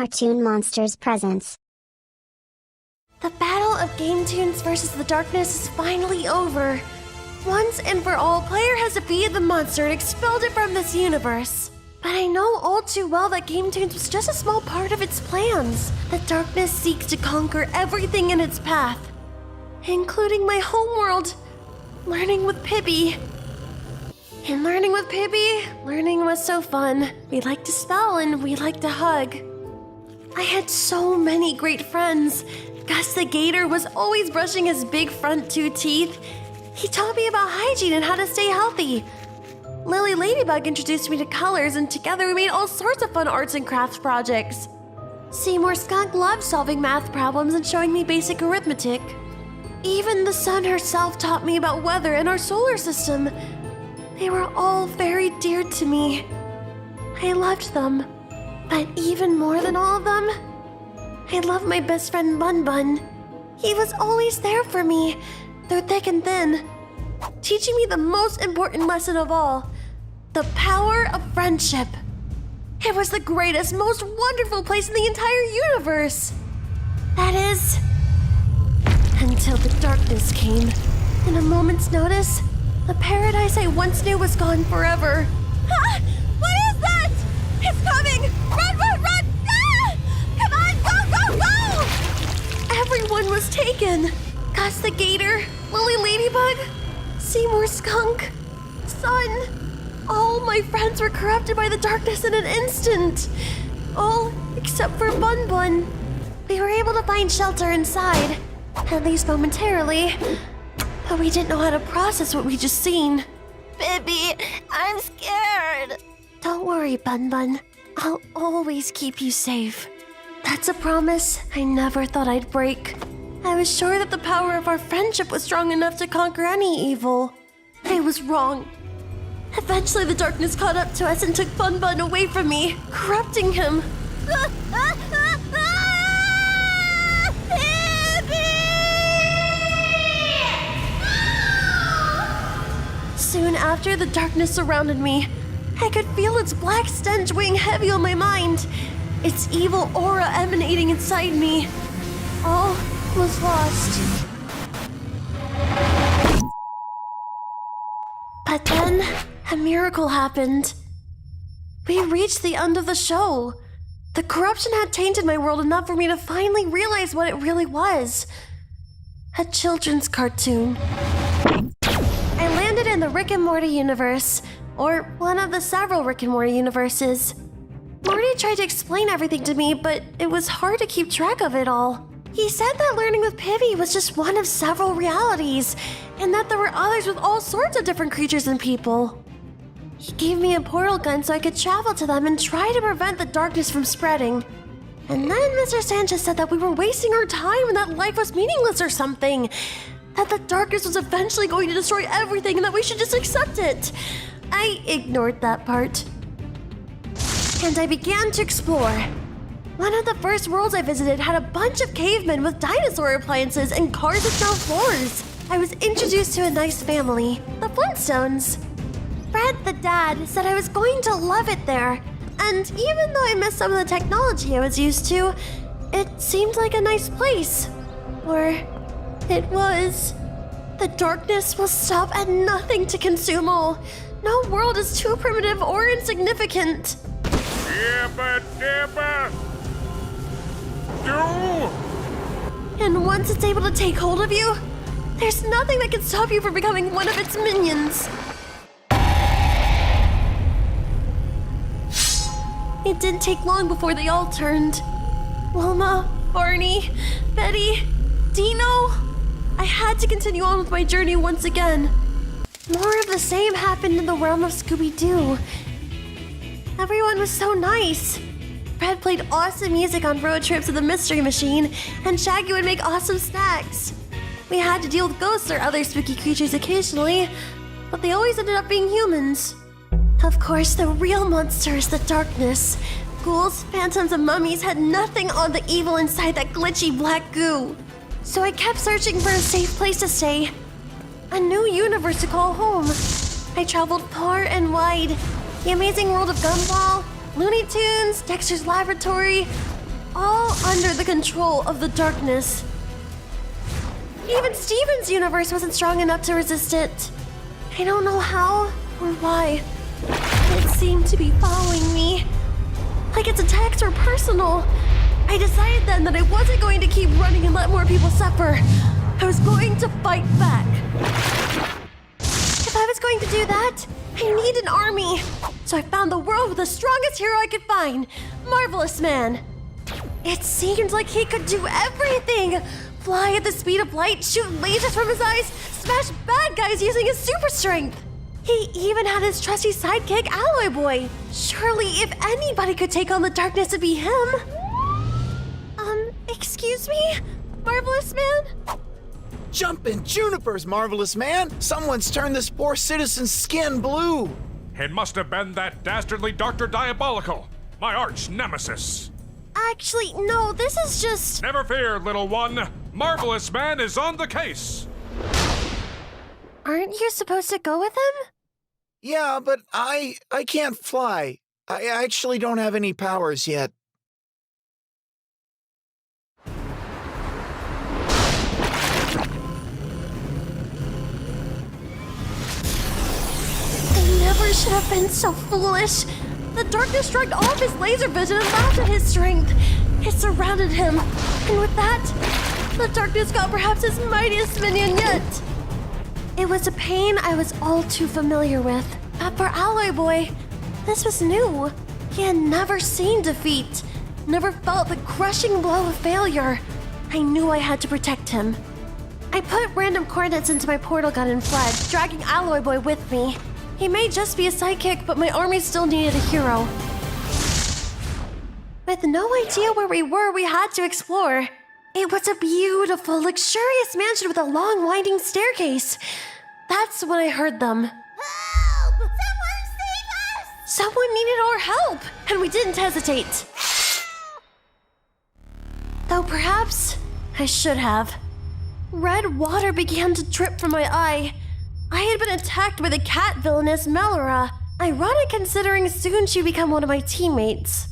Cartoon Monsters presents. The battle of Game Tunes versus the Darkness is finally over. Once and for all, player has defeated the monster and expelled it from this universe. But I know all too well that Game Tunes was just a small part of its plans. The Darkness seeks to conquer everything in its path, including my homeworld, learning with Pibby. And learning with Pibby, learning was so fun. We liked to spell and we liked to hug. I had so many great friends. Gus the Gator was always brushing his big front 2 teeth. He taught me about hygiene and how to stay healthy. Lily Ladybug introduced me to colors, and together we made all sorts of fun arts and crafts projects. Seymour Skunk loved solving math problems and showing me basic arithmetic. Even the sun herself taught me about weather and our solar system. They were all very dear to me. I loved them. But even more than all of them, I loved my best friend Bun-Bun. He was always there for me, through thick and thin, teaching me the most important lesson of all, the power of friendship. It was the greatest, most wonderful place in the entire universe. That is, until the darkness came. In a moment's notice, the paradise I once knew was gone forever. Ah! What is that? It's coming! Run, run, run! Ah! Come on, go, go, go! Everyone was taken. Gus the Gator, Lily Ladybug, Seymour Skunk, Sun. All my friends were corrupted by the darkness in an instant. All except for Bun-Bun. We were able to find shelter inside, at least momentarily. But we didn't know how to process what we just seen. Pibby, I'm scared. Don't worry, Bun-Bun. I'll always keep you safe. That's a promise I never thought I'd break. I was sure that the power of our friendship was strong enough to conquer any evil. I was wrong. Eventually, the darkness caught up to us and took Bun-Bun away from me, corrupting him. Soon after, the darkness surrounded me. I could feel its black stench weighing heavy on my mind, its evil aura emanating inside me. All was lost. But then, a miracle happened. We reached the end of the show. The corruption had tainted my world enough for me to finally realize what it really was. A children's cartoon. I landed in the Rick and Morty universe, or one of the several Rick and Morty universes. Morty tried to explain everything to me, but it was hard to keep track of it all. He said that learning with Pibby was just one of several realities, and that there were others with all sorts of different creatures and people. He gave me a portal gun so I could travel to them and try to prevent the darkness from spreading. And then Mr. Sanchez said that we were wasting our time and that life was meaningless or something. That the darkness was eventually going to destroy everything and that we should just accept it. I ignored that part. And I began to explore. One of the first worlds I visited had a bunch of cavemen with dinosaur appliances and cars with no floors. I was introduced to a nice family, the Flintstones. Fred, the dad, said I was going to love it there. And even though I missed some of the technology I was used to, it seemed like a nice place. Or it was. The darkness will stop at nothing to consume all. No world is too primitive or insignificant. Yabba dabba do! And once it's able to take hold of you, there's nothing that can stop you from becoming one of its minions. It didn't take long before they all turned. Wilma, Barney, Betty, Dino. I had to continue on with my journey once again. More of the same happened in the realm of Scooby-Doo. Everyone was so nice. Fred played awesome music on road trips with the Mystery Machine, and Shaggy would make awesome snacks. We had to deal with ghosts or other spooky creatures occasionally, but they always ended up being humans. Of course, the real monster is the darkness. Ghouls, phantoms, and mummies had nothing on the evil inside that glitchy black goo. So I kept searching for a safe place to stay. A new universe to call home. I traveled far and wide. The amazing world of Gumball, Looney Tunes, Dexter's Laboratory, all under the control of the darkness. Even Steven's universe wasn't strong enough to resist it. I don't know how or why. It seemed to be following me. Like its attacks were personal. I decided then that I wasn't going to keep running and let more people suffer. I was going to fight back. If I was going to do that, I need an army. So I found the world with the strongest hero I could find, Marvelous Man. It seemed like he could do everything. Fly at the speed of light, shoot lasers from his eyes, smash bad guys using his super strength. He even had his trusty sidekick, Alloy Boy. Surely if anybody could take on the darkness, it'd be him. Excuse me? Marvelous Man? Jumpin' junipers, Marvelous Man! Someone's turned this poor citizen's skin blue! It must have been that dastardly Dr. Diabolical, my arch nemesis. Actually, no, this is just... Never fear, little one. Marvelous Man is on the case. Aren't you supposed to go with him? Yeah, but I can't fly. I actually don't have any powers yet. I never should have been so foolish. The darkness shrugged off his laser vision and laughed at his strength. It surrounded him, and with that, the darkness got perhaps his mightiest minion yet. It was a pain I was all too familiar with. But for Alloy Boy, this was new. He had never seen defeat, never felt the crushing blow of failure. I knew I had to protect him. I put random coordinates into my portal gun and fled, dragging Alloy Boy with me. He may just be a sidekick, but my army still needed a hero. With no idea where we were, we had to explore. It was a beautiful, luxurious mansion with a long, winding staircase. That's when I heard them. Help! Someone save us! Someone needed our help, and we didn't hesitate. Though perhaps I should have. Red water began to drip from my eye. I had been attacked by the cat villainess Melora. Ironic considering soon she'd become one of my teammates.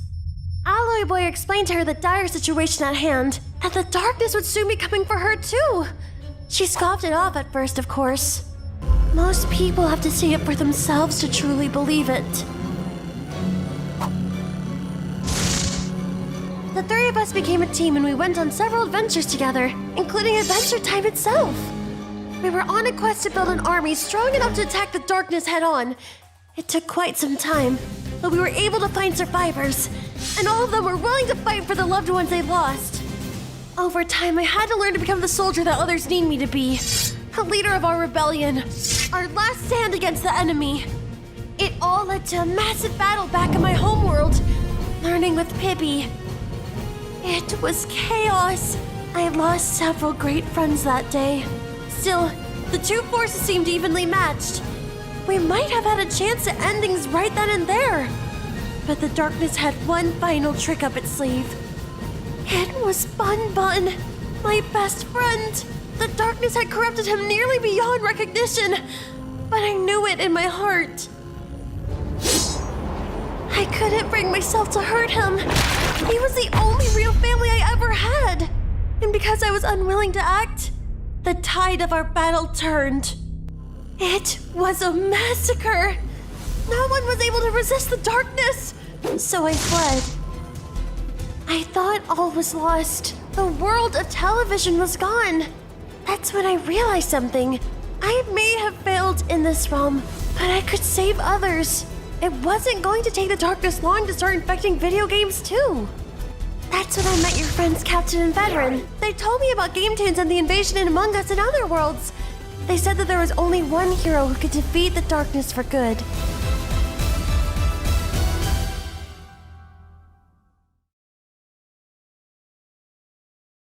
Alloy Boy explained to her the dire situation at hand, and the darkness would soon be coming for her too. She scoffed it off at first, of course. Most people have to see it for themselves to truly believe it. The three of us became a team and we went on several adventures together, including Adventure Time itself. We were on a quest to build an army strong enough to attack the darkness head-on. It took quite some time, but we were able to find survivors, and all of them were willing to fight for the loved ones they lost. Over time, I had to learn to become the soldier that others need me to be, a leader of our rebellion, our last stand against the enemy. It all led to a massive battle back in my homeworld, learning with Pibby. It was chaos. I lost several great friends that day. Still, the two forces seemed evenly matched. We might have had a chance to end things right then and there. But the darkness had one final trick up its sleeve. It was Bun-Bun, my best friend. The darkness had corrupted him nearly beyond recognition, but I knew it in my heart. I couldn't bring myself to hurt him. He was the only real family I ever had. And because I was unwilling to act, the tide of our battle turned. It was a massacre. No one was able to resist the darkness, so I fled. I thought all was lost. The world of television was gone. That's when I realized something. I may have failed in this realm, but I could save others. It wasn't going to take the darkness long to start infecting video games too. That's when I met your friends Captain and Veteran. They told me about Game Tunes and the invasion in Among Us and other worlds. They said that there was only one hero who could defeat the darkness for good.